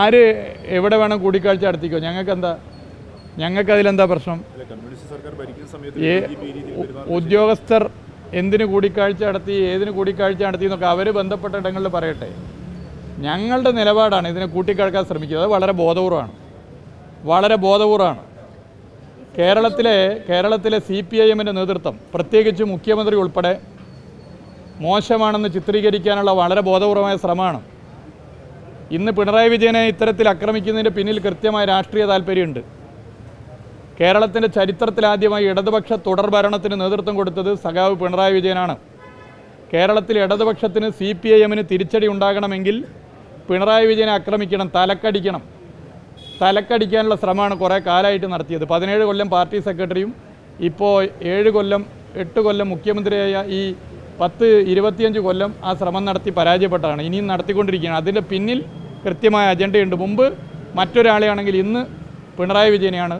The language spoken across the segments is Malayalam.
ആര് എവിടെ വേണം കൂടിക്കാഴ്ച നടത്തിക്കോ, ഞങ്ങൾക്കതിലെന്താ പ്രശ്നം? ഉദ്യോഗസ്ഥർ എന്തിന് കൂടിക്കാഴ്ച നടത്തി, ഏതിന് കൂടിക്കാഴ്ച നടത്തി എന്നൊക്കെ അവർ ബന്ധപ്പെട്ട ഇടങ്ങളിൽ പറയട്ടെ. ഞങ്ങളുടെ നിലപാടാണ് ഇതിനെ കൂട്ടിക്കഴക്കാൻ ശ്രമിക്കുന്നത്. അത് വളരെ ബോധപൂർവമാണ്. കേരളത്തിലെ CPIMൻ്റെ നേതൃത്വം, പ്രത്യേകിച്ച് മുഖ്യമന്ത്രി ഉൾപ്പെടെ മോശമാണെന്ന് ചിത്രീകരിക്കാനുള്ള വളരെ ബോധപൂർവമായ ശ്രമമാണ്. ഇന്ന് പിണറായി വിജയനെ ഇത്തരത്തിൽ ആക്രമിക്കുന്നതിൻ്റെ പിന്നിൽ കൃത്യമായ രാഷ്ട്രീയ താല്പര്യമുണ്ട്. കേരളത്തിൻ്റെ ചരിത്രത്തിലാദ്യമായി ഇടതുപക്ഷ തുടർഭരണത്തിന് നേതൃത്വം കൊടുത്തത് സഖാവ് പിണറായി വിജയനാണ്. കേരളത്തിൽ ഇടതുപക്ഷത്തിന് CPIMന് തിരിച്ചടി ഉണ്ടാകണമെങ്കിൽ പിണറായി വിജയനെ ആക്രമിക്കണം, തലക്കടിക്കാനുള്ള ശ്രമമാണ് കുറേ കാലമായിട്ട് നടത്തിയത്. 17 കൊല്ലം പാർട്ടി സെക്രട്ടറിയും ഇപ്പോൾ 8 കൊല്ലം മുഖ്യമന്ത്രിയായ ഈ 25 കൊല്ലം ആ ശ്രമം നടത്തി പരാജയപ്പെട്ടതാണ്. ഇനിയും നടത്തിക്കൊണ്ടിരിക്കുകയാണ്. അതിൻ്റെ പിന്നിൽ കൃത്യമായ അജണ്ടയുണ്ട്. മുമ്പ് മറ്റൊരാളെയാണെങ്കിൽ ഇന്ന് പിണറായി വിജയനെയാണ്.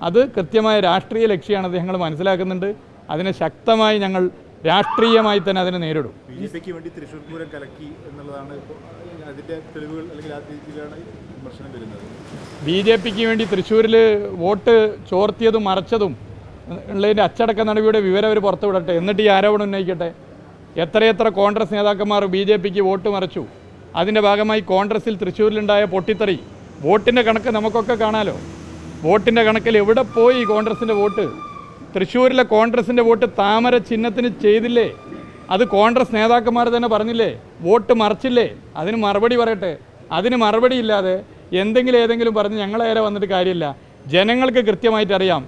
അത് കൃത്യമായ രാഷ്ട്രീയ ലക്ഷ്യമാണത് ഞങ്ങൾ മനസ്സിലാക്കുന്നുണ്ട്. അതിനെ ശക്തമായി ഞങ്ങൾ രാഷ്ട്രീയമായി തന്നെ അതിനെ നേരിടും. BJPക്ക് വേണ്ടി തൃശ്ശൂർ പൂരം കലക്കി എന്നുള്ളതാണ് അതിൻ്റെ തെളിവുകൾ, അല്ലെങ്കിൽ ആ രീതിയിലാണ് വിമർശനം വരുന്നത്. BJPക്ക് വേണ്ടി തൃശ്ശൂരിൽ വോട്ട് ചോർത്തിയതും മറച്ചതും ഉള്ളതിൻ്റെ അച്ചടക്ക നടപടിയുടെ വിവരം അവർ പുറത്തുവിടട്ടെ. എന്നിട്ട് ഈ ആരോപണം ഉന്നയിക്കട്ടെ. എത്രയെത്ര കോൺഗ്രസ് നേതാക്കന്മാർ BJPക്ക് വോട്ട് മറച്ചു. അതിൻ്റെ ഭാഗമായി കോൺഗ്രസിൽ തൃശ്ശൂരിലുണ്ടായ പൊട്ടിത്തെറി, വോട്ടിൻ്റെ കണക്ക് നമുക്കൊക്കെ കാണാമല്ലോ. വോട്ടിൻ്റെ കണക്കിൽ എവിടെ പോയി കോൺഗ്രസിൻ്റെ വോട്ട്? തൃശ്ശൂരിലെ കോൺഗ്രസിൻ്റെ വോട്ട് താമര ചിഹ്നത്തിന് ചെയ്തില്ലേ? അത് കോൺഗ്രസ് നേതാക്കന്മാർ തന്നെ പറഞ്ഞില്ലേ, വോട്ട് മറച്ചില്ലേ? അതിന് മറുപടി പറയട്ടെ. അതിന് മറുപടി ഇല്ലാതെ ഏതെങ്കിലും പറഞ്ഞ് ഞങ്ങളേറെ വന്നിട്ട് കാര്യമില്ല. ജനങ്ങൾക്ക് കൃത്യമായിട്ട് അറിയാം,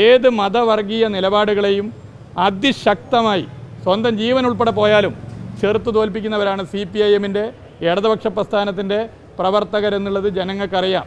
ഏത് മതവർഗീയ നിലപാടുകളെയും അതിശക്തമായി സ്വന്തം ജീവൻ ഉൾപ്പെടെ പോയാലും ചെറുത്തു തോൽപ്പിക്കുന്നവരാണ് CPIMൻ്റെ ഇടതുപക്ഷ പ്രസ്ഥാനത്തിൻ്റെ പ്രവർത്തകരെന്നുള്ളത് ജനങ്ങൾക്കറിയാം.